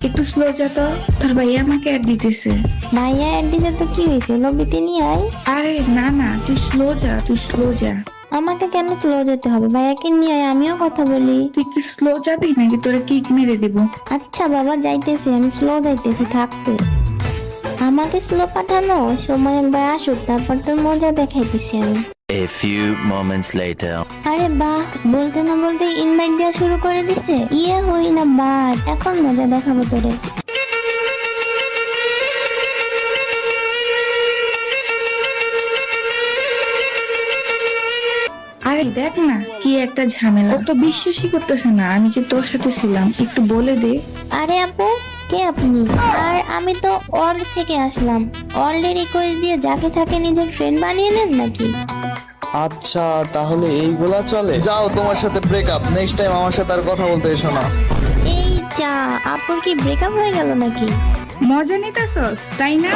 একটু স্লো যা তো, তোর ভাইয়া আমাকে অ্যাড দিতেছে। ভাইয়া অ্যাড দিছে তো কি হয়েছে, লবিতে নিয়ে আয়। আরে না না, তুই স্লো যা, তুই স্লো যা। আমাকে কেন স্লো যেতে হবে, ভাইয়াকে নিয়ে আয়, আমিও কথা বলি। তুই কি স্লো যাবি নাকি তোরে কিক মেরে দিব? আচ্ছা বাবা যাইতেছি, আমি স্লো যাইতেছি, থাকবে। আমাকে স্লো পাঠানো, সময় একবার আসুক, তারপর তোর মজা দেখাইতেছি আমি। A few moments later. আরে বাহ, বলতে না বলতে ইনভাইট দেওয়া শুরু করে দিছে। ইয়ে হই না বাদ, এখন মজা দেখাবো তোরে। আরে দেখ না কি একটা ঝামেলা, ও তো বিশ্বাসই করতেছে না আমি যে তোর সাথে ছিলাম, একটু বলে দে। আরে আপু, কে আপনি? আর আমি তো অল থেকে আসলাম। অলরেডি রিকোয়েস্ট দিয়ে যাকে থাকে নিজের ফ্রেন্ড বানিয়ে নেন নাকি? আচ্ছা তাহলে এইগুলা চলে, যাও তোমার সাথে ব্রেকআপ, নেক্সট টাইম আমার সাথে আর কথা বলতে এসো না। এই যা, আপুর কি ব্রেকআপ হয়ে গেল নাকি? মজা নিতেছস তাই না?